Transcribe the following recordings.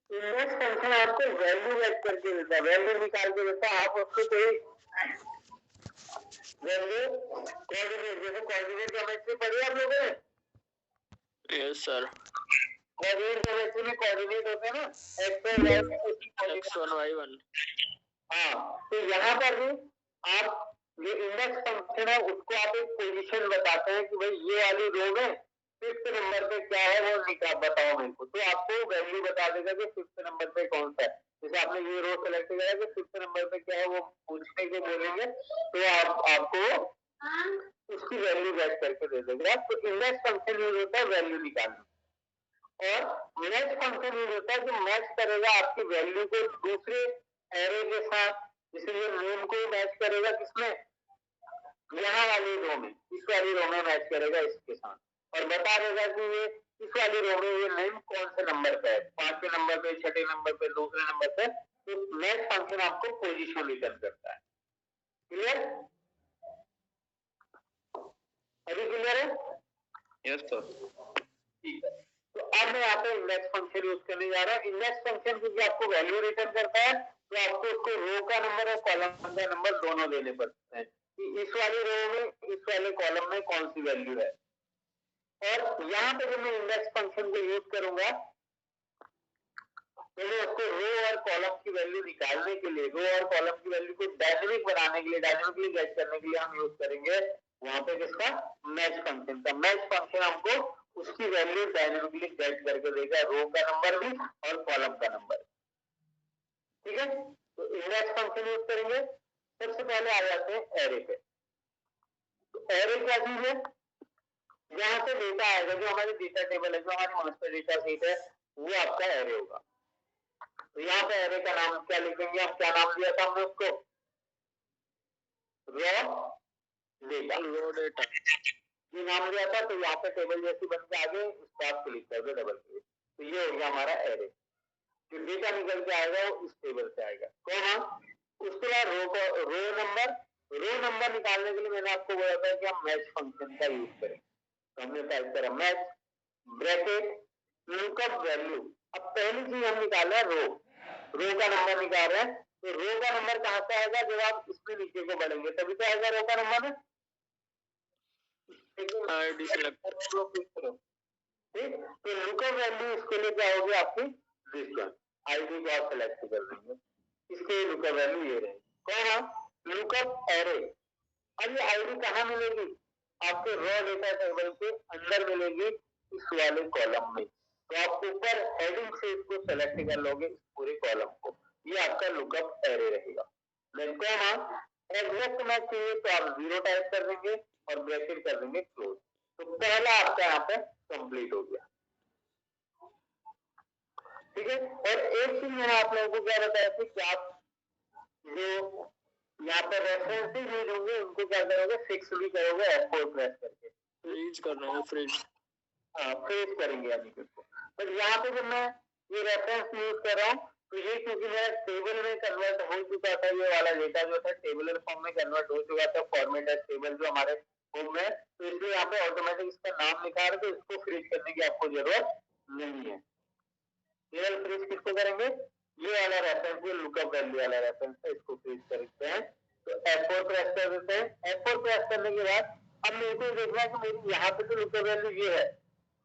Index function आपको value gate करके देता है, वैल्यू निकाल के देता है। आप उसको कोई वैल्यू कोऑर्डिनेट, जैसे कोऑर्डिनेट ज्योमेट्री पढ़ी आप लोगों ने? Yes sir. कोऑर्डिनेट ज्योमेट्री में कोऑर्डिनेट होते हैं ना, x1 y1। हाँ, तो यहाँ पर भी आप ये इंडेक्स फंक्शन है उसको आप एक पोजीशन बताते हैं कि भाई ये वाली रो में फिफ्थ नंबर पे क्या है वो बताओ मेरे को, तो आपको वैल्यू बता देगा कि फिफ्थ नंबर पे कौन सा है। जैसे आपने ये रो सेलेक्ट किया कि फिफ्थ नंबर पे क्या है वो पूछने के बोलेंगे तो आपको उसकी वैल्यू गेट करके दे देगा। तो इंडेक्स फंक्शन यूज होता है वैल्यू निकालना, और मैच फंक्शन यूज होता है जो मैच करेगा आपकी वैल्यू को दूसरे एरे के साथ। जैसे ये नेम को मैच करेगा किसमें, यहाँ वाली रो में, इस वाली रो में मैच करेगा इसके साथ, और बता देगा कि ये इस वाली रो में ये नेम कौन से नंबर पे है, 5वें नंबर पे, 6ठे नंबर पे, दूसरे नंबर पे। तो मैच फंक्शन आपको पोजीशन रिटर्न करता है। क्लियर? अभी क्लियर है? Yes sir. ठीक है, तो अब मैं यहाँ पे इंडेक्स फंक्शन यूज करने जा रहा हूँ। इंडेक्स फंक्शन क्योंकि आपको वैल्यू रिटर्न करता है तो आपको उसको रो का नंबर और कॉलम का नंबर दोनों देने पड़ते हैं कि इस वाली रो में इस वाले कॉलम में कौन सी वैल्यू है। और यहाँ पे जब मैं इंडेक्स फंक्शन को यूज करूंगा तो मैं उसको रो और कॉलम की वैल्यू निकालने के लिए, रो और कॉलम की वैल्यू को डायनेमिक बनाने के लिए, डायनेमिकली गेट करने के लिए हम यूज करेंगे वहां पे किसका, मैच फंक्शन का। मैच फंक्शन हमको उसकी वैल्यू डायनेमिकली गेट करके देगा, रो का नंबर भी और कॉलम का नंबर। ठीक है, तो इंडेक्स फंक्शन यूज करेंगे। सबसे पहले आ जाते हैं एरे पे। तो एरे क्या चीज है, यहाँ से डेटा आएगा, जो हमारी डेटा टेबल है, जो हमारी मास्टर डेटा शीट है, वो आपका एरे होगा। तो यहाँ पे एरे का नाम क्या लिखेंगे, हम क्या नाम दिया था हमने उसको, रो डेटा ये नाम दिया था। तो यहाँ पे टेबल जैसी बन के आगे उस पर आप क्लिक कर दो, डबल क्लिक, तो ये हो गया हमारा एरे। जो डेटा निकल के आएगा वो इस टेबल से आएगा। उसके बाद रो नंबर निकालने के लिए मैंने आपको बोला था कि हम मैच फंक्शन का यूज करें। तो हमने टाइप करा मैच ब्रैकेट लुकअप वैल्यू। अब पहली चीज हम निकाल रहे हैं रो का नंबर निकाल रहे हैं। तो रो का नंबर कहाँ से आएगा, जब आप इसमें नीचे को बढ़ेंगे तभी तो आएगा रो का नंबर। ठीक, तो लुकअप वैल्यू इसके लिए क्या होगी आपकी, डिस्टेंस आईडी को आप सेलेक्ट कर देंगे, इसके लुकअप वैल्यू ये रहेगी। कौन, लुकअप एरे। अब ये आईडी कहाँ मिलेगी, आपके रॉ डेटा टेबल के अंदर मिलेगी, इस वाले कॉलम में। तो आप ऊपर हेडिंग से इसको सेलेक्ट कर लोगे, इस पूरे कॉलम को, ये आपका लुकअप एरे रहेगा। एग्जैक्ट मैच चाहिए तो आप 0 टाइप कर देंगे और ब्रैकेट कर देंगे क्लोज। तो पहला आपका यहाँ पे कंप्लीट हो गया। ठीक है, और एक चीज मैंने आप लोगों को क्या बताया थी कि आप जो यहाँ पर रेफरेंसेस यूज होंगे उनको क्या करोगे, फिक्स भी करोगे F4 प्रेस करके, फ्रीज करना है, फ्रीज करेंगे यानी कि। पर यहाँ पे जब मैं ये रेफरेंस यूज कर रहा हूँ तो ये क्योंकि मेरा टेबल में कन्वर्ट हो चुका था, ये वाला डेटा जो था टेबुलर फॉर्म में कन्वर्ट हो चुका था, फॉर्मेट एज टेबल जो हमारे होम में, तो इसलिए यहाँ पे ऑटोमेटिक इसका नाम लिखा है, तो इसको फ्रीज करने की आपको जरूरत नहीं है। केवल फ्रीज किसको करेंगे, ये वाला रेफरेंस, ये लुकअप वैल्यू वाला रेफरेंस है, इसको फ्रीज करते हैं। तो F4 प्रेस कर देते हैं। F4 प्रेस करने के बाद अब मेरे को देखना है कि मेरी यहाँ पे तो लुकअप वैल्यू ये है,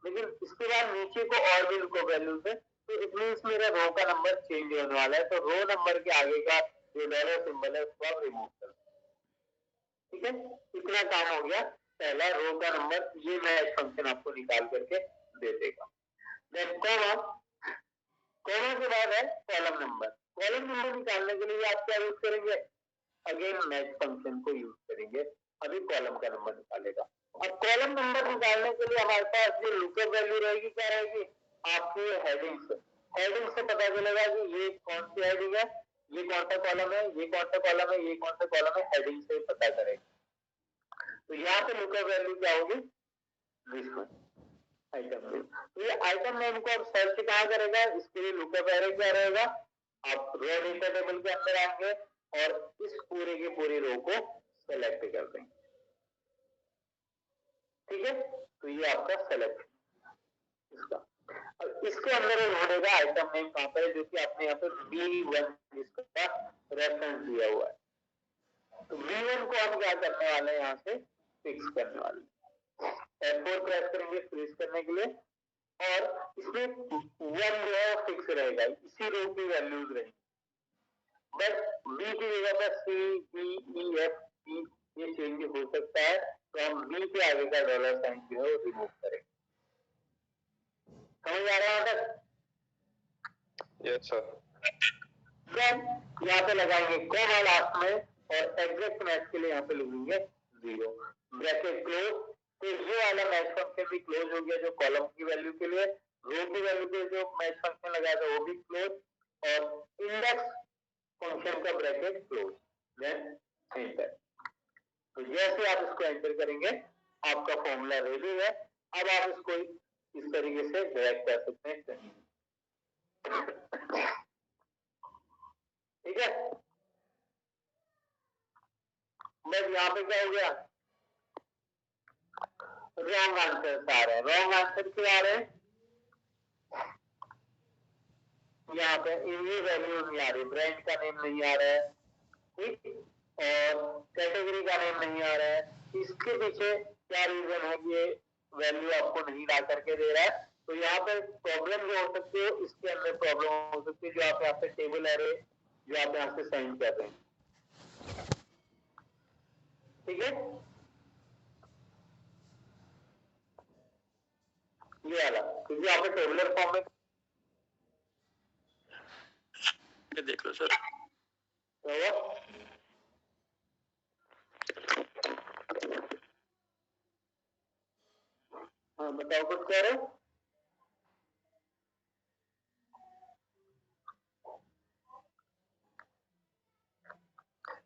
लेकिन इसके बाद नीचे को और भी लुकअप वैल्यू है, तो इट मींस मेरा रो का नंबर चेंज होने वाला है। तो रो नंबर के आगे का जो डॉलर सिंबल है उसको आप रिमूव कर दो। ठीक है, इतना काम हो गया। पहला रो का नंबर ये मैच फंक्शन आपको निकाल करके दे देगा। देन कॉमा के बाद है कॉलम नंबर। कॉलम नंबर निकालने के लिए आप क्या यूज करेंगे, अगेन मैच फंक्शन को यूज करेंगे। अभी कॉलम का नंबर निकालेगा। अब कॉलम नंबर निकालने के लिए हमारे पास जो लुकअप वैल्यू रहेगी क्या रहेगी, आपकी हेडिंग से। हेडिंग से पता चलेगा कि ये कौन सी हेडिंग है, ये कौन सा कॉलम है, ये कौन सा कॉलम है, ये कौन सा कॉलम है, हेडिंग से पता करेगा। तो यहाँ पे लुकअप वैल्यू क्या होगी, आइटम नेम। तो ये आइटम नेम को अब सर्च कहाँ करेगा, इसके लिए लुकअप एरे क्या रहेगा, आप रो डेटा टेबल के अंदर आएंगे और इस पूरे के पूरी रो को सेलेक्ट कर देंगे। ठीक है, तो ये आपका सेलेक्ट, इसके अंदर ढूंढेगा आइटम नेम कहाँ पर है, जो कि आपने यहाँ पे V1 इसका रेफरेंस दिया हुआ है। तो V1 को हम क्या करने वाले हैं, यहाँ से फिक्स करने वाले हैं। F4 प्रेस करेंगे फ्रीज करने के लिए, और इसमें 1 जो है फिक्स रहेगा, इसी रो की वैल्यूज रहेगी। बट B की जगह पर C, D, E, F, G ये चेंज हो सकता है, तो हम B के आगे का डॉलर साइन जो है वो रिमूव करेंगे। समझ आ रहा है तक? Yes sir. देन यहाँ पे लगाएंगे कॉमा लास्ट में, और एग्जैक्ट मैच के लिए यहाँ पे लिखेंगे 0, ब्रैकेट क्लोज। तो ये वाला मैच फंक्शन भी क्लोज हो गया, जो कॉलम की वैल्यू के लिए, रो की वैल्यू के जो मैच फंक्शन लगाया था वो भी क्लोज, और इंडेक्स फंक्शन का ब्रैकेट क्लोज। Then enter. तो जैसे आप इसको एंटर करेंगे आपका फॉर्मूला रेडी है। अब आप इसको इस तरीके से ड्रैग कर सकते हैं कहीं, ठीक है। बस यहाँ पे क्या हो गया, रॉन्ग आंसर आ रहे हैं। रॉन्ग आंसर क्यों आ रहे हैं, यहाँ पे ये वैल्यू नहीं आ रही, ब्रांड का नेम नहीं आ रहा है, ठीक, और कैटेगरी का नेम नहीं आ रहा है। इसके पीछे क्या रीजन है, ये वैल्यू आपको नहीं ला करके दे रहा है। तो यहाँ पे प्रॉब्लम जो हो सकती है, इसके अंदर प्रॉब्लम हो सकती है, जो आप यहाँ पे टेबल एरे जो आप यहाँ से साइन कर रहे हैं, ठीक है। ये वाला क्योंकि यहाँ पे टेबुलर फॉर्म में देख लो सर। तो हाँ बताओ कुछ कह रहे हो।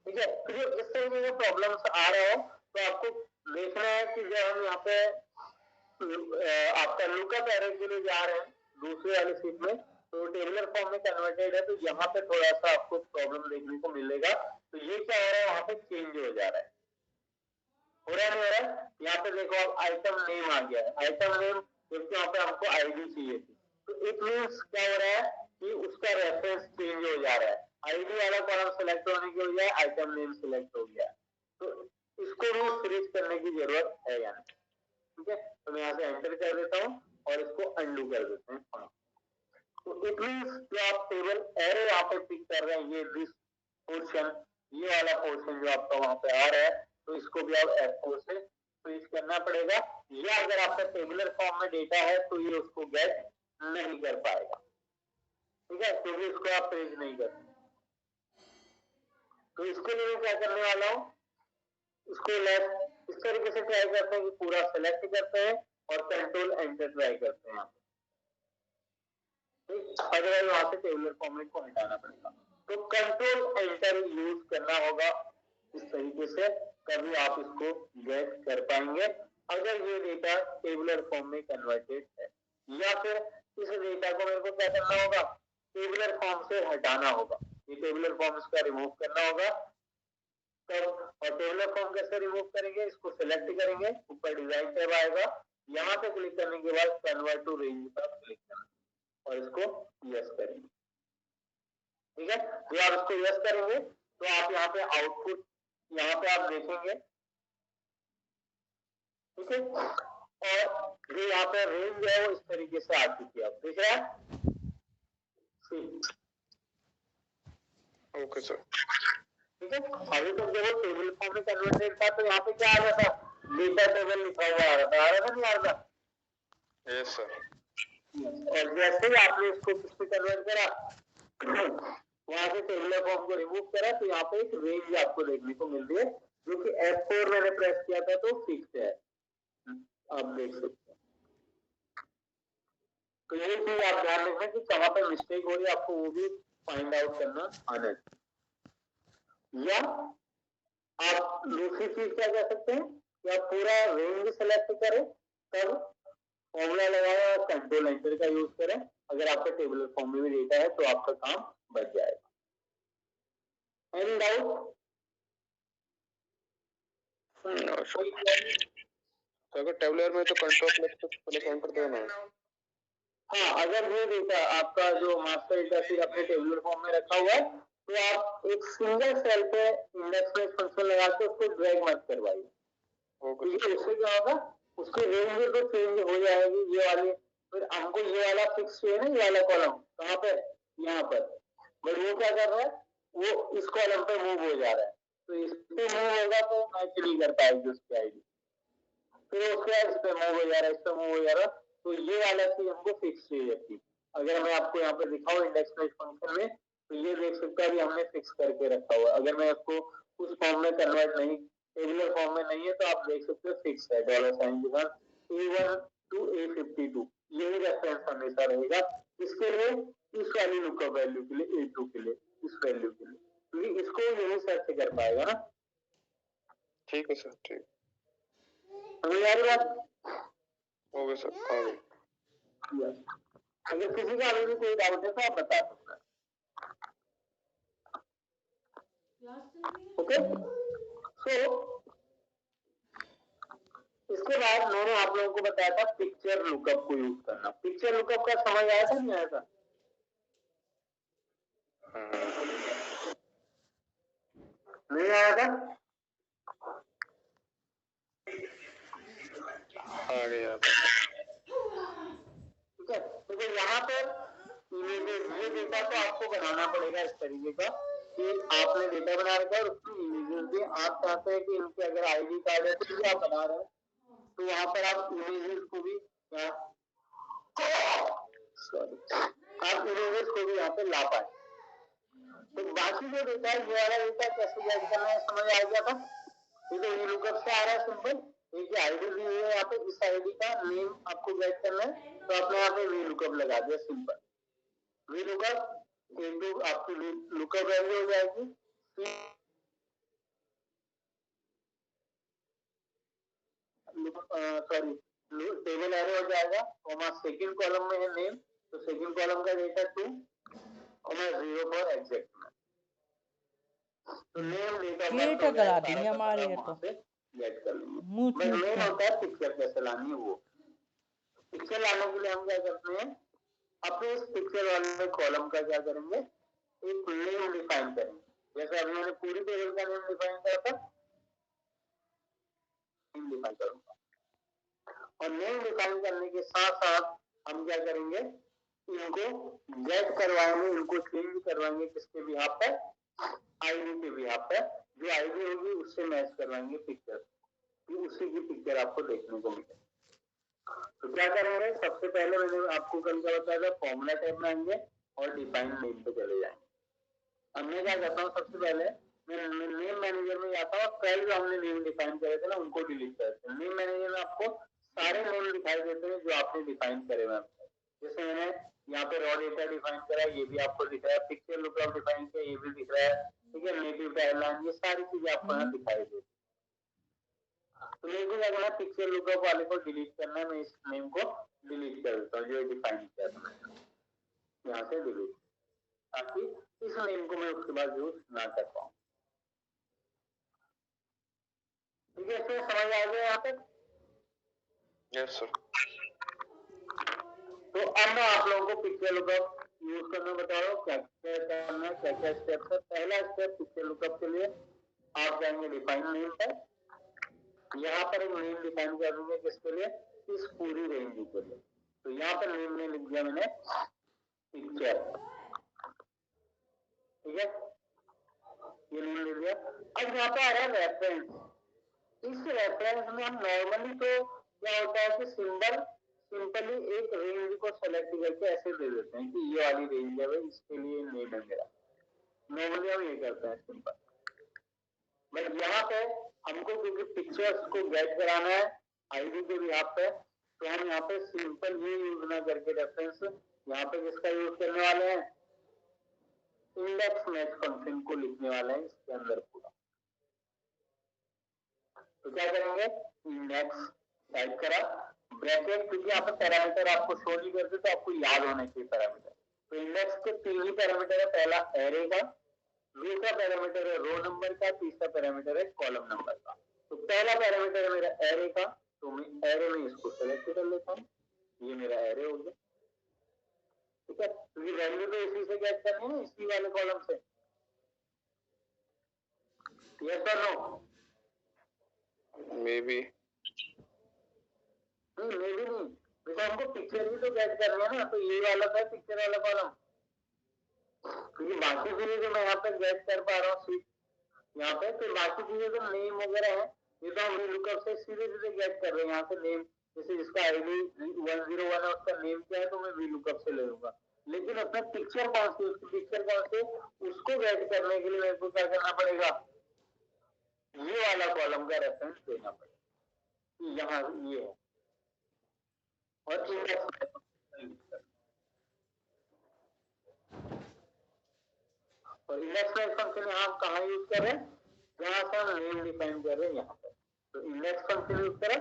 ठीक है, तो जो इस तरीके के प्रॉब्लम्स आ रहे हो तो आपको देखना है कि जब हम यहाँ पे आपका लुकअप एरे के लिए जा रहे हैं दूसरे वाले सीट में, तो टेबुलर फॉर्म में कन्वर्टेड है, तो यहाँ पे थोड़ा सा आपको प्रॉब्लम देखने को मिलेगा। तो ये क्या हो रहा है, वहां पे चेंज हो जा रहा है, हो रहा नहीं हो रहा है। यहाँ पे देखो आप आइटम नेम आ गया है, आइटम नेम जबकि यहाँ पे आपको आईडी चाहिए थी, तो इट मीन्स क्या हो रहा है कि उसका रेफरेंस चेंज हो जा रहा है। आईडी वाला कॉलम सेलेक्ट होने की बजाय आइटम नेम सेलेक्ट हो गया, तो इसको भी फ्रीज करने की जरूरत है यहाँ, ठीक है। तो मैं यहाँ से एंटर कर देता हूँ और इसको अंडू कर देते हैं। तो इट मीन्स जो आप टेबल एरे यहाँ पे पिक कर रहे हैं, ये दिस पोर्शन, ये वाला पोर्शन जो आपका वहां पे आ रहा है, तो इसको भी आप F4 से फ्रीज करना पड़ेगा, या अगर आपका टेबुलर फॉर्म में डेटा है तो ये उसको गेट नहीं कर पाएगा, ठीक है, क्योंकि इसको आप फ्रीज नहीं कर। तो इसके लिए मैं क्या करने वाला हूँ, इसको लेफ्ट इस तरीके से ट्राई करते हैं कि पूरा सेलेक्ट करते हैं और कंट्रोल एंटर ट्राई करते हैं, अदरवाइज वहां से टेबुलर फॉर्मेट को हटाना पड़ेगा। तो कंट्रोल एंटर यूज करना होगा इस तरीके से, तभी आप इसको गेट कर पाएंगे अगर ये डेटा टेबुलर फॉर्म में कन्वर्टेड है। या फिर इस डेटा को मेरे को क्या करना होगा, टेबुलर फॉर्म से हटाना होगा, ये टेबुलर फॉर्म इसका रिमूव करना होगा। तब और टेबुलर फॉर्म कैसे रिमूव करेंगे, इसको सिलेक्ट करेंगे, ऊपर डिजाइन टैब आएगा, यहाँ पे क्लिक करने के बाद कन्वर्ट टू रेंज पर क्लिक करना और इसको यस करेंगे, ठीक है। जब आप इसको यस करेंगे तो आप यहाँ पे आउटपुट यहाँ पे आप देखेंगे, ठीक है। और जो यहाँ पे रेंज है वो इस तरीके से आ चुकी है, आप देख रहे हैं। ओके सर, ठीक है। अभी तक जब वो टेबल फॉर्म में कन्वर्टेड था तो यहाँ पे क्या आ रहा था, डेटा टेबल लिखा हुआ आ रहा था नहीं आ रहा था। Yes sir. और जैसे ही आपने इसको किस पे कन्वर्ट करा, वहां से टेबुलर फॉर्म को रिमूव करा, तो यहाँ पे एक रेंज आपको देखने को मिल रही है, जो कि F4 मैंने प्रेस किया था तो फिक्स है, आप देख सकते हैं। तो ये चीज आप ध्यान रखना कि कहाँ पे मिस्टेक हो रही है, आपको वो भी फाइंड आउट करना आना चाहिए। या आप दूसरी चीज क्या कर सकते हैं कि आप पूरा रेंज सेलेक्ट करें, तब फॉर्मूला लगाएं और कंट्रोल एंटर का यूज करें। अगर आपका टेबुलर फॉर्म में भी डेटा है तो आपका काम बच जाएगा। Any doubt? तो अगर टेबुलर में तो कंट्रोल प्लस एंटर देना है। हाँ, अगर ये डेटा आपका जो मास्टर डेटा शीट अपने टेबुलर फॉर्म में रखा हुआ है तो आप एक सिंगल सेल पे इंडेक्स में फंक्शन लगा के उसको ड्रैग मत करवाइए, क्योंकि उससे क्या होगा, उसकी रेंज तो चेंज हो जाएगी ये वाली। फिर हमको ये वाला फिक्स चाहिए ना, ये वाला कॉलम कहाँ पे, यहाँ पर, बट वो क्या कर रहा है, वो इस कॉलम पे मूव हो जा रहा है, तो इस पे मूव होगा तो मैच नहीं कर पाएगी उसकी आईडी। फिर उसके बाद इस पे मूव हो जा रहा है, इस पे मूव हो जा रहा है, तो ये वाला चीज हमको फिक्स चाहिए थी। अगर मैं आपको यहाँ पे दिखाऊं इंडेक्स में फंक्शन में, तो ये देख सकते हैं अभी हमने फिक्स करके रखा हुआ है। अगर मैं इसको उस फॉर्म में कन्वर्ट नहीं, टेबुलर फॉर्म में नहीं है, तो आप देख सकते हो फिक्स है डॉलर साइन के साथ A1 to A52, यही रेफरेंस हमेशा रहेगा। इसके लिए इस वाली लुकअप वैल्यू के लिए A2 के लिए, इस वैल्यू के लिए, क्योंकि इसको यही सर्च कर पाएगा ना। ठीक है सर, ठीक समझ आ रही बात? हो गया सर, आ गई। अगर किसी का अभी भी कोई डाउट है तो आप बता सकते हैं। ओके, सो इसके बाद मैंने आप लोगों को बताया था पिक्चर लुकअप को यूज करना। पिक्चर लुकअप का समझ आया था नहीं आया था? नहीं आया था? आ गया। ठीक है, तो यहाँ पर ये डेटा तो आपको बनाना पड़ेगा इस तरीके का कि आपने डेटा बना रखा है और उसकी इमेजेस भी आप चाहते हैं कि इनके अगर आईडी कार्ड है तो भी आप बना रहे हैं, तो यहाँ पर आप इमेजेस को भी आप इमेजेस को भी यहाँ पे ला पाए। तो बाकी जो डेटा है, ये वाला डेटा कैसे गेट करना है समझ आ गया था। ये तो ये लुकअप से आ रहा है सिंपल, देखिए आईडी दी है यहाँ पे, इस आईडी का नेम आपको गेट करना है, तो आपने यहाँ पे वी लुकअप लगा दिया सिंपल। वी लुकअप इनटू आपकी लुकअप वैल्यू हो जाएगी सॉरी टेबल एरे हो जाएगा, कॉमा सेकंड कॉलम में है नेम, तो सेकंड कॉलम का डेटा 2 और 0 फॉर एग्जैक्ट में, तो नेम डेटा गेट करा देंगे हमारे तो गेट कर लेंगे। मुंह बट मेन होता है पिक्चर कैसे लानी है। वो पिक्चर लाने के लिए हम क्या करते हैं, अपने इस पिक्चर वाले कॉलम का क्या करेंगे, एक नेम डिफाइन करेंगे। जैसे अभी मैंने पूरी टेबल का नेम डिफाइन करा था, नेम डिफाइन करूंगा, और नेम डिफाइन करने के साथ साथ हम क्या करेंगे, इनको गेट करवाएंगे, इनको चेंज करवाएंगे किसके बिहाफ पर, आईडी के बिहाफ पर। जो आईडी होगी उससे मैच करवाएंगे पिक्चर, उसी की पिक्चर आपको देखने को मिलेगी। तो क्या करेंगे, सबसे पहले मैंने आपको कल क्या बताया था, फॉर्मूला टैब में आएंगे और डिफाइन नेम पे चले जाएंगे। अब मैं क्या करता हूँ, सबसे पहले मैं नेम मैनेजर में जाता हूँ, कल जो हमने नेम डिफाइन करे थे ना उनको डिलीट करते हैं। नेम मैनेजर में आपको सारे नेम दिखाई देते हैं जो आपने डिफाइन करे हुए। जैसे मैंने यहाँ पे रॉ डेटा डिफाइन करा, ये भी आपको दिख रहा है, पिक्चर लुकअप डिफाइन किया, ये भी दिख रहा है, ठीक है, नेटिव टाइमलाइन, ये सारी चीजें आपको यहाँ दिखाई देती है। तो मेरे को क्या करना, पिक्चर लुकअप वाले को डिलीट करना है, मैं इस नेम को डिलीट कर देता हूँ जो डिफाइन किया था, यहाँ से डिलीट, ताकि इस नेम को मैं उसके बाद यूज ना कर पाऊँ। ठीक है, इसमें समझ आ गया यहाँ तक? Yes sir. तो अब मैं आप लोगों को पिक्चर लुकअप यूज करना बता रहा हूँ, क्या क्या करना है, क्या क्या स्टेप है। पहला स्टेप पिक्चर लुकअप के लिए आप जाएंगे डिफाइन नेम पर, यहाँ पर एक नेम डिफाइन कर दूंगे किसके लिए, इस पूरी रेंज के लिए। तो यहाँ पर नेम में लिख दिया मैंने पिक्चर, ठीक है, ये नेम लिख दिया। अब यहाँ पे आ रहा है रेफरेंस। इस रेफरेंस में हम नॉर्मली तो क्या होता है कि सिंपली एक रेंज को सेलेक्ट करके ऐसे दे देते हैं कि ये वाली रेंज है भाई, इसके लिए नेम है मेरा। नॉर्मली हम ये करते हैं सिंपल, बट यहाँ पे हमको क्योंकि पिक्चर्स को गेट कराना है आईडी के भी यहाँ पे, तो हम यहाँ पे सिंपल ये यूज ना करके रेफरेंस यहाँ पे किसका यूज करने वाले हैं, इंडेक्स मैच फंक्शन को लिखने वाले हैं इसके अंदर पूरा। तो क्या करेंगे, इंडेक्स टाइप करा, ब्रैकेट, क्योंकि यहाँ पे पैरामीटर आपको शो नहीं करते तो आपको याद होने चाहिए पैरामीटर। तो इंडेक्स के 3 ही पैरामीटर है, पहला एरे का, दूसरा पैरामीटर है रो नंबर का, तीसरा पैरामीटर है कॉलम नंबर का। तो पहला पैरामीटर है मेरा एरे का, तो मैं एरे में इसको सेलेक्ट कर लेता हूँ, ये मेरा एरे हो गया। क्योंकि वैल्यू तो इसी से गेट करनी है, इसी वाले कॉलम से। यस और नो? मे बी नहीं, तो हमको पिक्चर भी तो गेट करनी है ना, तो ये वाला था पिक्चर वाला कॉलम, क्योंकि बाकी चीजें जो मैं यहाँ पे गेट कर पा रहा हूँ यहाँ पे, तो बाकी चीजें तो नेम वगैरह है, ये तो हम लुकअप से सीधे सीधे गेट कर रहे हैं। यहाँ से नेम, जैसे जिसका आईडी 101 है उसका नेम क्या है, तो मैं वी लुकअप से ले लूंगा। लेकिन अपना पिक्चर कौन सी, उसकी पिक्चर कौन सी, उसको गेट करने के लिए मेरे को क्या करना पड़ेगा, ये वाला कॉलम का रेफरेंस देना पड़ेगा। यहाँ ये है, और इंडेक्स में फंक्शन यहाँ हम कहाँ यूज कर रहे हैं, जहाँ से हम नेम डिफाइन कर रहे हैं यहाँ पे, तो इंडेक्स फंक्शन यूज करें,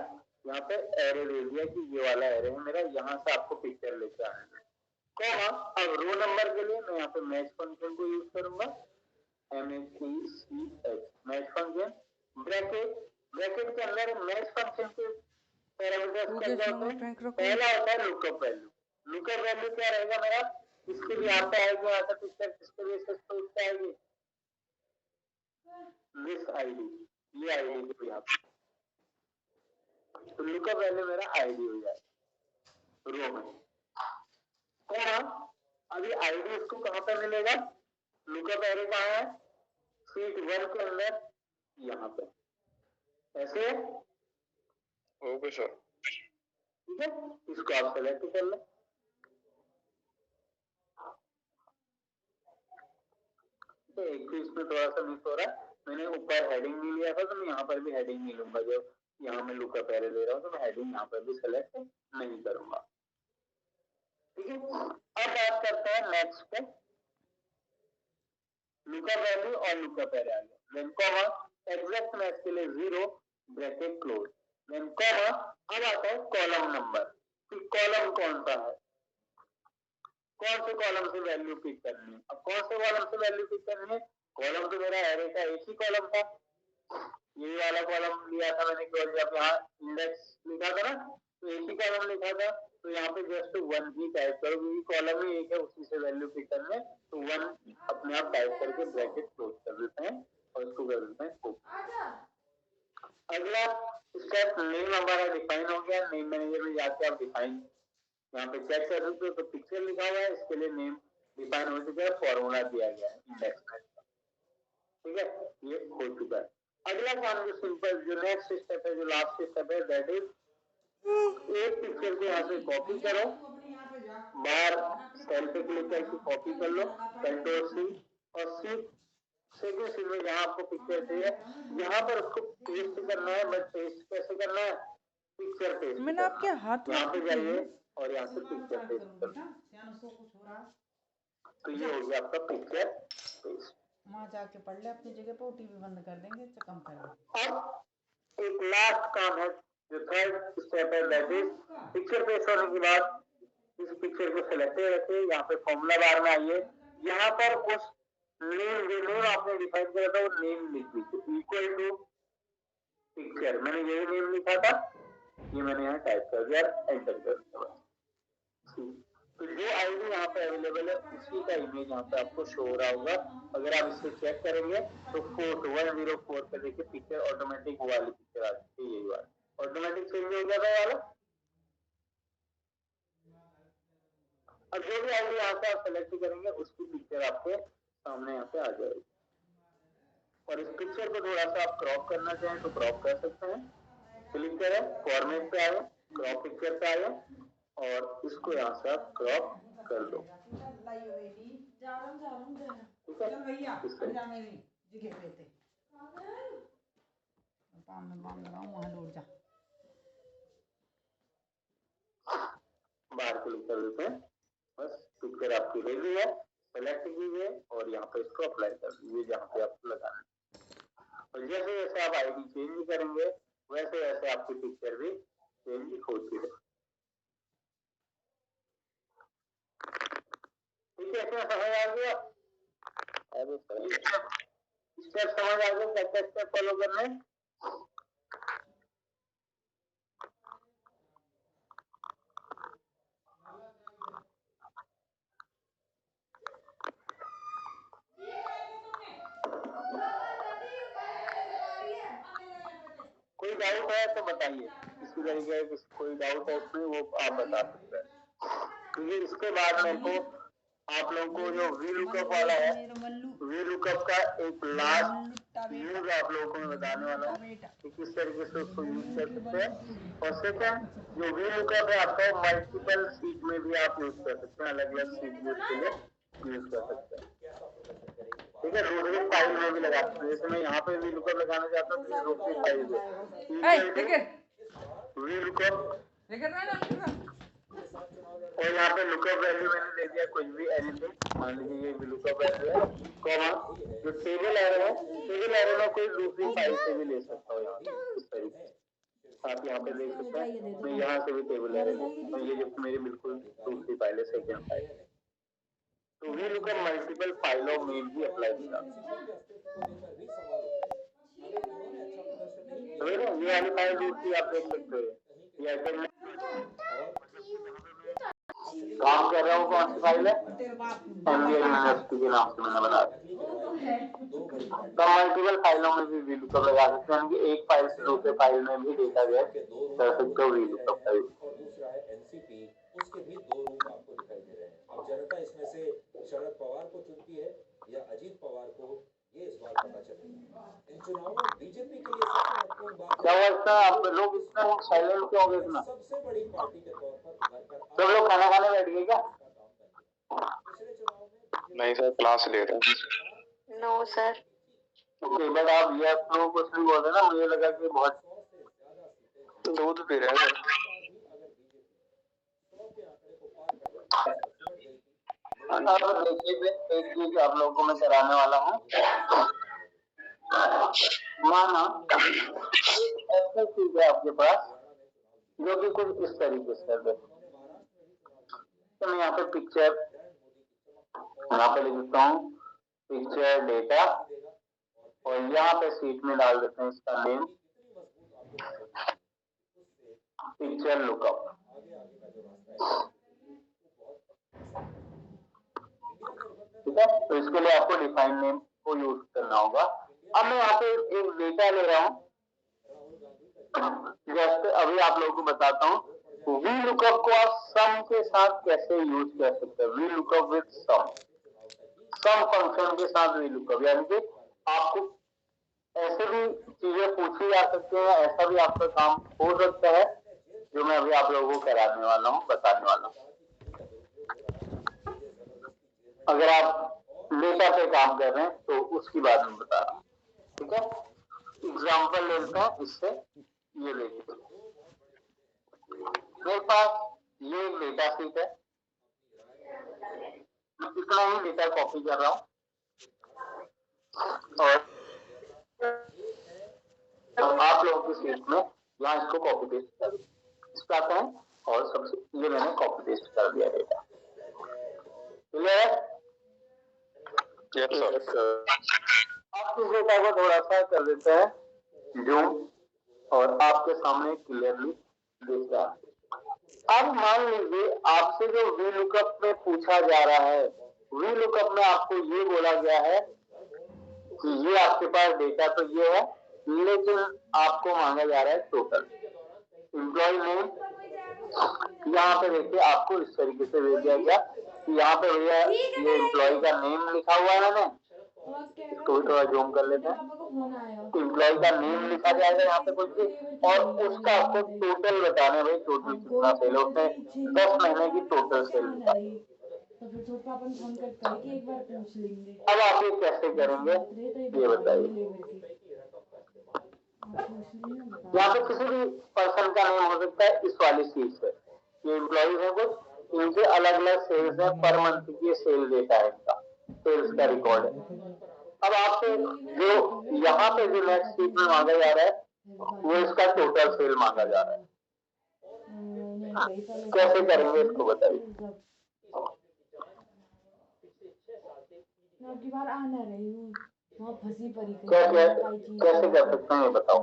यहाँ पे एरे दे दिया कि ये वाला एरे है मेरा, यहाँ से आपको पिक्चर लेके आना है। कॉमा, अब रो नंबर के लिए मैं यहाँ पे मैच फंक्शन को यूज करूंगा, MATCH, मैच फंक्शन, ब्रैकेट के अंदर मैच फंक्शन के पैरामीटर्स क्या होते हैं, पहला होता है लुकअप वैल्यू। लुकअप वैल्यू क्या रहेगा मेरा, इसके भी यहाँ पे आएगी, यहाँ से पिक्चर किसके बेसिस पे उससे आएगी, दिस आईडी, ये आईडी के भी यहाँ पे, तो लुकअप वैल्यू मेरा आईडी हो जाएगा रो में। अभी आईडी इसको कहाँ पे मिलेगा, लुकअप एरे कहाँ है, शीट 1 के अंदर, यहाँ पे, ऐसे। ओके सर, ठीक है, इसको आप सेलेक्ट कर लो। तो एक तो इसमें थोड़ा सा मिस हो रहा है, मैंने ऊपर हेडिंग नहीं लिया था, तो मैं यहाँ पर भी हेडिंग नहीं लूंगा। जो यहाँ मैं लुकअप एरे ले रहा हूँ, तो मैं हेडिंग यहाँ पर भी सेलेक्ट नहीं करूंगा। ठीक है, अब बात करते हैं नेक्स्ट पे, लुकअप वैल्यू और लुकअप एरे आ गया, देन कॉमा, एग्जैक्ट मैच के लिए 0 ब्रैकेट क्लोज, देन कॉमा, अब आता है कॉलम नंबर, कि कॉलम कौन सा है, कौन से कॉलम से वैल्यू पिक करनी है। अब कौन से कॉलम से वैल्यू पिक करनी है, कॉलम तो मेरा एरे का एक ही कॉलम था, ये वाला कॉलम लिया था मैंने, केवल जब यहाँ इंडेक्स लिखा था ना, तो एक ही कॉलम लिखा था, तो यहाँ पे जस्ट 1 ही टाइप करो, क्योंकि कॉलम ही एक है, उसी से वैल्यू पिक करनी है, तो 1 अपने आप टाइप करके ब्रैकेट क्लोज कर देते हैं और इसको कर देते हैं क्लोज। अगला स्टेप, नेम हमारा डिफाइन हो गया, नेम मैनेजर में जाके आप डिफाइन यहाँ पे चेक कर सकते हो, तो पिक्चर लिखा हुआ है, इसके लिए नेम डिफाइन हो चुका है, फॉर्मूला दिया गया है इंडेक्स में। ठीक है, ये हो चुका है। अगला काम जो सिंपल, जो नेक्स्ट स्टेप है, जो लास्ट स्टेप है, दैट इज एक पिक्चर को यहाँ से कॉपी करो, बाहर सेल पे क्लिक करके कॉपी कर लो, कंट्रोल C, और सेकंड सीट में जहाँ आपको पिक्चर चाहिए, यहाँ पर उसको पेस्ट करना है, बट पेस्ट कैसे करना है, पिक्चर पेस्ट, मैंने आपके हाथ यहाँ पे जाइए और यहाँ से पिक्चर पेस्ट कर दो, तो ये हो गया आपका पिक्चर पेस्ट। वहाँ जाके पढ़ ले अपनी जगह पे, टीवी बंद कर देंगे तो कम कर दो। अब एक लास्ट काम है, जो थर्ड स्टेप है, दैट इज पिक्चर पेस्ट होने के बाद इस पिक्चर को सेलेक्ट रखिए, यहाँ पे फॉर्मूला बार में आइए, यहाँ पर उस नेम, जो नेम आपने डिफाइन किया था, वो नेम लिख दीजिए, इक्वल टू पिक्चर, मैंने यही नेम लिखा था, ये मैंने यहाँ टाइप कर दिया, एंटर कर दिया। तो जो आईडी यहाँ पे अवेलेबल है, उसी का इमेज यहाँ पे आपको शो हो रहा होगा। अगर आप इसे चेक करेंगे तो 4104 पे देखिए पिक्चर ऑटोमेटिक वाली पिक्चर आ जाती है, यही वाला ऑटोमेटिक चेंज हो गया था वाला। अब जो भी आईडी यहाँ पे आप सेलेक्ट करेंगे, उसकी पिक्चर आपके सामने यहाँ पे आ जाएगी। और इस पिक्चर को थोड़ा सा आप क्रॉप करना चाहें तो क्रॉप कर सकते हैं, क्लिक करें, फॉर्मेट पे आए, क्रॉप पिक्चर पे आए, और इसको यहाँ से आप क्रॉप कर दो। ठीक है, बाहर क्लिक कर देते हैं, बस पिक्चर आपकी रेडी है, सेलेक्ट कीजिए और यहाँ पे इसको अप्लाई कर दीजिए जहाँ पे आपको लगाना है। और जैसे जैसे आप आईडी चेंज करेंगे, वैसे वैसे आपकी पिक्चर भी चेंज होती है। ठीक है, इसमें समझ आ गया, स्टेप समझ आ गया, क्या स्टेप फॉलो करने। डाउट है तो बताइए, किसी तरीके का कोई डाउट है इसमें वो आप बता सकते हैं। क्योंकि इसके बाद मेरे को आप लोगों को जो वी लुकअप वाला है, वी लुकअप का एक लास्ट यूज आप लोगों को मैं बताने वाला हूँ कि किस तरीके से उसको यूज कर सकते हैं। और सेकंड, जो वी लुकअप है आपको मल्टीपल सीट में भी आप यूज कर सकते हैं, अलग अलग सीट यूज के लिए यूज कर सकते हैं। ठीक है, दूसरी फाइल में भी लगा सकते हैं। जैसे मैं यहाँ पे वी लुकअप लगाना चाहता हूँ तो दूसरी फाइल में वी लुकअप, और यहाँ पे लुकअप वैल्यू मैंने दे दिया कुछ भी एनीथिंग, मान लीजिए ये लुकअप वैल्यू है, कॉमा जो टेबल एरर है, टेबल एरर में कोई दूसरी फाइल से भी ले सकता हूँ। यहाँ इस तरीके से आप यहाँ पे देख सकते हैं, मैं यहाँ से भी टेबल एरर तो ये जो मेरी बिल्कुल दूसरी फाइल है, सेकेंड फाइल। तो वी लुकअप मल्टीपल फाइलों में भी अप्लाई किया। ये वाली फाइल दूसरी आप देख सकते हो, ये ऐसे काम कर रहा हूँ। कौन सी फाइल है? MBA यूनिवर्सिटी के नाम से मैंने बना दी। तो मल्टीपल फाइलों में भी वी लुकअप लगा सकते हैं कि एक फाइल से दूसरे फाइल में भी डेटा गैस कर सकते हो वी लुकअप का यूज। दूसरा है एनसीपी, उसके भी दो रूप आपको दिखाई दे रहे हैं। अब जनता इसमें से शरद पवार को चुनती है या अजीत पवार को, ये इस बार पता चलेगा। इन चुनावों में बीजेपी के लिए सबसे महत्वपूर्ण बात क्या लगता है आप लोग इतना साइलेंट क्यों हो गए? इतना सबसे बड़ी पार्टी के तौर पर सब लोग खाना खाने बैठ गए क्या? नहीं सर, क्लास ले रहे हैं। No sir. ओके, बट आप ये लोग कुछ नहीं बोल रहे ना, मुझे लगा कि बहुत दूध पी रहे हैं। अब देखिए एक चीज आप लोगों को मैं कराने वाला हूँ। माना ऐसा चीज है आपके पास जो कि कुछ इस तरीके से है। तो मैं यहाँ पे पिक्चर यहाँ पे लिख देता हूँ पिक्चर डेटा, और यहाँ पे सीट में डाल देते हैं इसका नेम पिक्चर लुकअप। ठीक है, तो इसके लिए आपको डिफाइन नेम को यूज करना होगा। अब मैं यहाँ पे एक डेटा ले रहा हूँ, जैसे अभी आप लोगों को बताता हूँ वी लुकअप को आप सम के साथ कैसे यूज कर सकते हैं। V lookup with sum function के साथ वी लुकअप, यानी कि आपको ऐसे भी चीजें पूछी जा सकती है, ऐसा भी आपका काम हो सकता है जो मैं अभी आप लोगों को कराने वाला हूँ, बताने वाला हूँ। अगर आप डेटा पे काम कर रहे हैं तो उसकी बात मैं बता रहा हूँ। ठीक है, एग्जाम्पल ले लेते हैं इससे। ये देखिए मेरे पास ये एक डेटा शीट है, मैं इतना ही डेटा कॉपी कर रहा हूँ और आप लोगों की शीट में यहाँ इसको कॉपी पेस्ट कर पाते हैं, और सबसे ये मैंने कॉपी पेस्ट कर दिया डेटा। क्लियर है? Yes sir. आप इस डेटा को थोड़ा सा कर देते हैं जूम, और आपके सामने क्लियरली दिख रहा है। अब मान लीजिए आपसे जो वी लुकअप में पूछा जा रहा है, वी लुकअप में आपको ये बोला गया है कि ये आपके पास डेटा तो ये है, लेकिन आपको मांगा जा रहा है टोटल एम्प्लॉय नेम। यहाँ पे देखिए आपको इस तरीके से दे दिया गया कि यहाँ पे भैया ये एम्प्लॉय का नेम लिखा हुआ है, मैंने इसको भी थोड़ा जूम कर लेते हैं। एम्प्लॉय का नेम लिखा जाएगा यहाँ पे कुछ भी, और उसका आपको टोटल बताना है, भाई टोटल कितना सेल है। उसने 10 महीने की टोटल सेल लिखा। अब आप ये कैसे करेंगे ये बताइए। यहाँ पे किसी भी पर्सन का नेम हो सकता है इस वाली शीट से। ये एम्प्लॉइज है कुछ, इनके अलग अलग सेल्स है, पर मंथ की सेल डेटा है, इनका सेल्स का रिकॉर्ड है। अब आपसे जो यहाँ पे जो नेक्स्ट शीट में मांगा जा रहा है वो इसका टोटल सेल मांगा जा रहा है। कैसे करेंगे इसको बताइए। कैसे कर सकते हैं ये बताओ।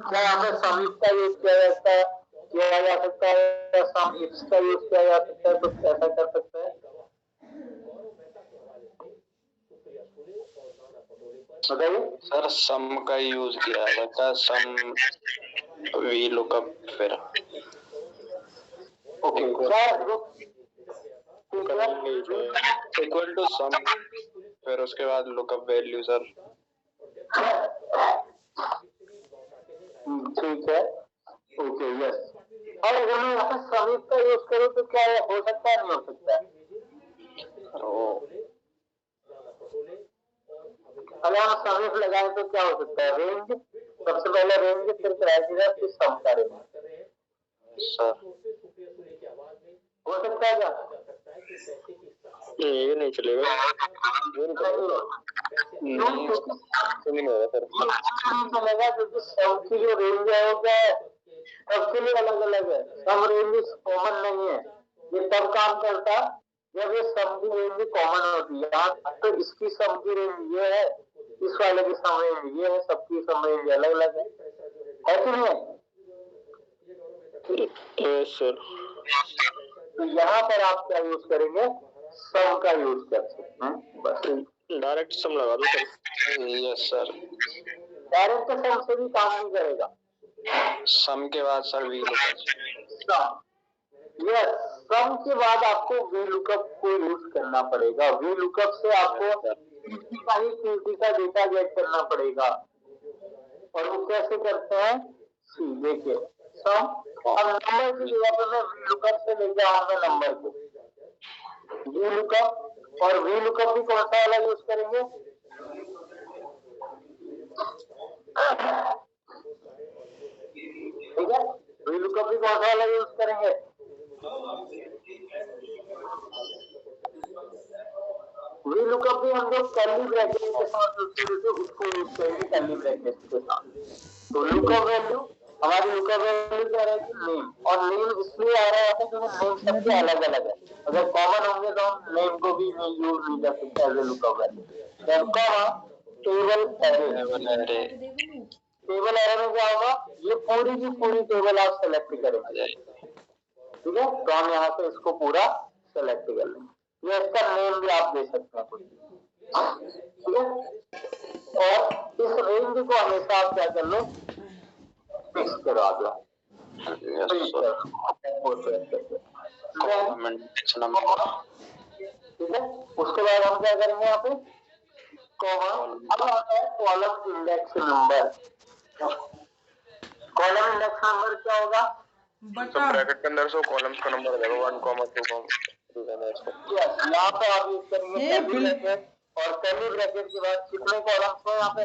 क्या यहाँ पे समिट का यूज किया जा सकता है, सम इफ्स का यूज किया जा सकता है, कुछ ऐसा कर सकते हैं। बताइए सर सम का यूज किया था, सम वी लुकअप फिर ओके क्या इक्वल टू सम फिर उसके बाद लुकअप वैल्यू सर। ठीक है ओके यस। और अगर मैं यहाँ पे समीप का यूज करूँ तो क्या हो सकता है नहीं हो सकता है? अगर हम समीप लगाएं तो क्या हो सकता है? रेंज सबसे पहले रेंज फिर क्राइटेरिया फिर सम का रेंज सर हो सकता है क्या? ये नहीं चलेगा, नहीं होगा सर। चलेगा क्योंकि सम की जो रेंज है वो क्या है सबके लिए अलग अलग है। सम रेंज कॉमन नहीं है। ये तब काम करता जब ये सम की रेंज कॉमन होती है। यहाँ तो इसकी सम की रेंज ये है, इस वाले की सम रेंज ये है, सबकी सम रेंज अलग अलग है कि नहीं है? Yes sir. तो यहाँ पर आप क्या यूज करेंगे? सम का यूज कर सकते हैं बस। डायरेक्ट सम लगा दो sir. Yes sir. Direct sum से भी काम नहीं करेगा। सम के बाद sir V lookup. Yes sum के बाद आपको वी लुकअप को यूज करना पड़ेगा। वी लुकअप से आपको QT का डेटा गेट करना पड़ेगा। और वो कैसे करते हैं? देखिए सम अब नंबर की जगह पर मैं वी लुकअप से लेके आऊंगा नंबर को। वी लुकअप और वी लुकअप भी कौन सा वाला यूज करेंगे? ठीक है वी लुकअप भी कौन सा वाला यूज करेंगे? वी लुकअप भी हम लोग कर्ली ब्रैकेट के साथ यूज करेंगे, उसको यूज करेंगे कर्ली ब्रैकेट के साथ। तो लुकअप वैल्यू हमारी लुकअप वैल्यू क्या रहेगी? नेम। और नेम इसलिए आ रहा है क्योंकि नेम सबके अलग अलग है। अगर कॉमन होंगे तो हम नेम को भी यूज नहीं कर सकते as a lookup value. Table array. Table array में क्या होगा? ये पूरी की पूरी टेबल आप सेलेक्ट करेंगे। ठीक है तो हम यहाँ से इसको पूरा सेलेक्ट कर लेंगे। ये इसका नेम भी आप दे सकते हैं कुछ। ठीक है और इस रेंज को हमेशा आप क्या कर लो? फिक्स करा दो। ठीक है उसके बाद हम क्या करेंगे यहाँ पे? कॉमा। अब आता है column index number. Column index number क्या होगा? तो ब्रैकेट के अंदर सो कॉलम्स का नंबर देगा 1, 2, यहाँ पे आप यूज करेंगे कर्ली ब्रैकेट और कर्ली ब्रैकेट के बाद कितने कॉलम्स हैं यहाँ पे?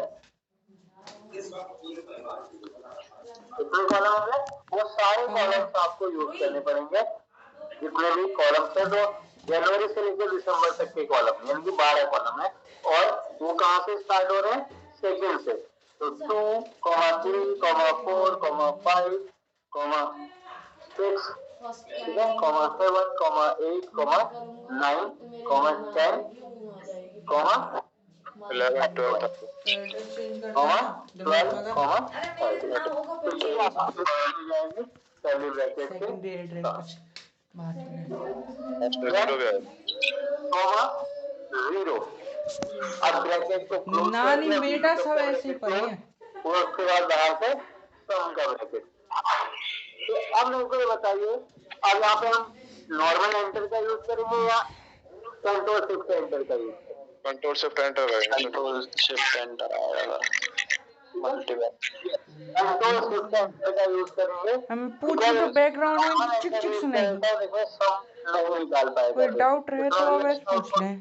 कितने कॉलम है? वो सारे कॉलम्स आपको यूज करने पड़ेंगे जितने भी कॉलम्स है। तो जनवरी से लेकर दिसंबर तक के कॉलम यानी कि 12 कॉलम है। और वो कहाँ से स्टार्ट हो रहे हैं? सेकेंड से। तो 2, 3, 4, 5, 6 ठीक है 7, 8, 9, 10, 11, 12, 0। अब ब्रैकेट को क्लोज ना नहीं बेटा सब ऐसे ही पढ़े हैं। उसके बाद बाहर से सम का ब्रैकेट। तो अब मेरे को ये बताइए अब यहाँ पे हम नॉर्मल एंटर का यूज करेंगे या कंट्रोल शिफ्ट एंटर का यूज? कंट्रोल शिफ्ट एंटर करेंगे। कंट्रोल शिफ्ट एंटर आएगा। कंट्रोल शिफ्ट एंटर का यूज करेंगे। हम पूछे तो बैकग्राउंड में चिक चिक सुनाएगी। नहीं निकाल पाएगा। कोई डाउट रहे तो आप ऐसे पूछ लें।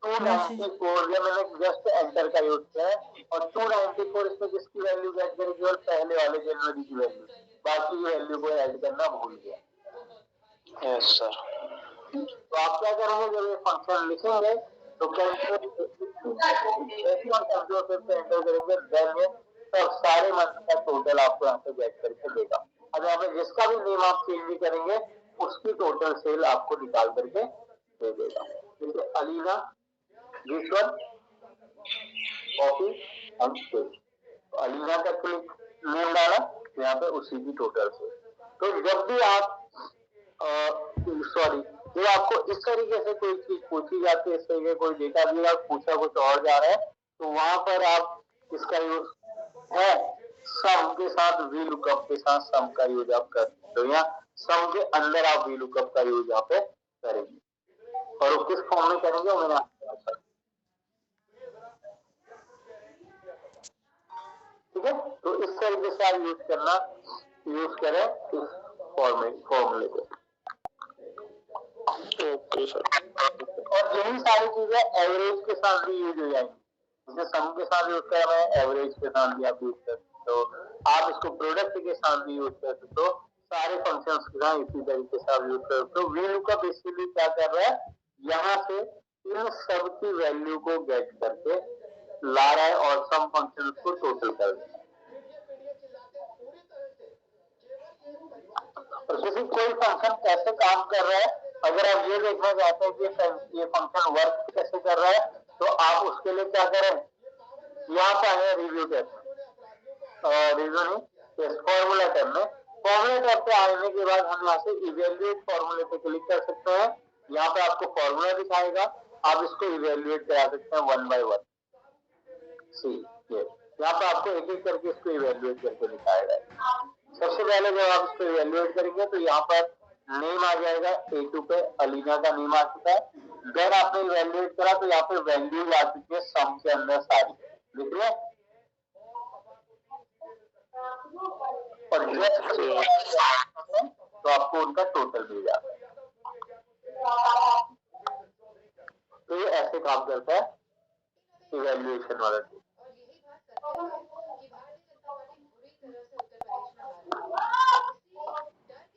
294 ये मैंने जस्ट एंटर का यूज किया है। और 294 इसमें किसकी वैल्यू गेट करेगी? और पहले वाले जनवरी की वैल्यू। बाकी की वैल्यू को ऐड करना भूल गया। Yes sir. तो आप क्या करेंगे जब ये फंक्शन लिखेंगे तो कंट्रोल एंटर करेंगे देन सब सारे मंथ का टोटल आपको यहाँ पे गेट करके देगा। अब यहाँ पे जिसका भी नेम आप चेंज करेंगे उसकी टोटल सेल आपको निकाल करके दे देगा। जैसे Alina this one copy and paste. Alina का क्लिक नेम डाला यहाँ पे उसी की टोटल सेल। तो जब भी आप जब आपको इस तरीके से कोई चीज पूछी जाती है, इस तरीके कोई डेटा भी आप पूछा कुछ और जा रहा है तो वहां पर आप इसका यूज है सम के साथ वी लुकअप के साथ सम का यूज आप कर सकते हो, या सम के अंदर आप वी लुकअप का यूज यहाँ पे करेंगे। और वो किस फॉर्म में करेंगे वो मैंने आपको बताया। ठीक है, तो इस तरीके से आप यूज करें इस फॉर्मूले को। Okay sir. और यही सारी चीजें एवरेज के साथ भी यूज हो जाएंगी। जैसे सम के साथ यूज कर रहे हैं, एवरेज के साथ भी आप यूज कर सकते हो, आप इसको प्रोडक्ट के साथ भी यूज कर सकते हो, सारे फंक्शंस के साथ इसी तरीके से आप यूज कर सकते हो। VLOOKUP बेसिकली क्या कर रहा है, यहाँ से इन सब की वैल्यू को गेट करके ला रहा है और सम फंक्शन को टोटल कर रहा है। और किसी कोई फंक्शन कैसे काम कर रहा है, अगर आप ये देखना चाहते हैं कि ये फंक्शन वर्क कैसे कर रहा है, तो आप उसके लिए क्या करें, यहाँ पे आए रिव्यू टैब में, रिव्यू नहीं फॉर्मूला टैब में, फॉर्मूला टैब पे आने के बाद हम यहाँ से इवेल्युएट फॉर्मूले पे क्लिक कर सकते हैं। यहाँ पे आपको फॉर्मूला दिखाएगा, आप इसको इवेल्युएट करा सकते हैं 1 by 1। सी यहाँ पे आपको एक एक करके इसको इवेल्युएट करके दिखाएगा। सबसे पहले जब आप इसको इवेल्युएट करेंगे तो यहाँ पर नेम आ जाएगा, A2 पे अलीना का नेम आ चुका है। देन आपने इवेल्युएट करा तो यहाँ पे वैल्यू आ चुकी है सम के अंदर सारी, देख रहे हैं। और तो आपको उनका टोटल मिल जाता है। तो ये ऐसे काम करता है इवेल्युएशन वाला टूल।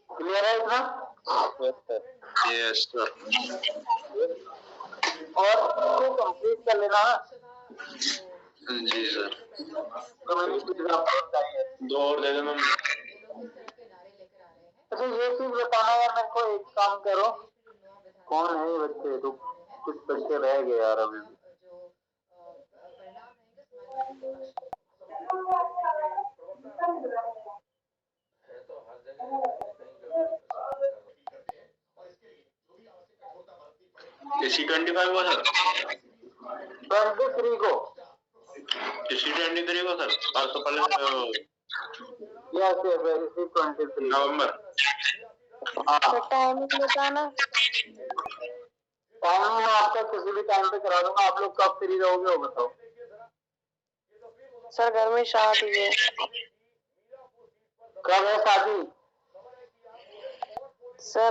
क्लियर है इतना? Yes sir. और इसको कंप्लीट कर लेना है। जी सर। तो मेरी चीज आपको बताइए। 2 और दे देना। अच्छा ये चीज बताना है मेरे को, एक काम करो, कौन है ये बच्चे, तो कुछ बच्चे रह गए यार अभी भी। C25 को सर, 23 को C23 को सर, 500 पहले यस 23 नवंबर। हाँ टाइमिंग बताना। टाइमिंग मैं आपका किसी भी टाइम पे करा दूंगा। आप लोग कब फ्री रहोगे वो बताओ। सर घर में शादी है। कब है शादी? सर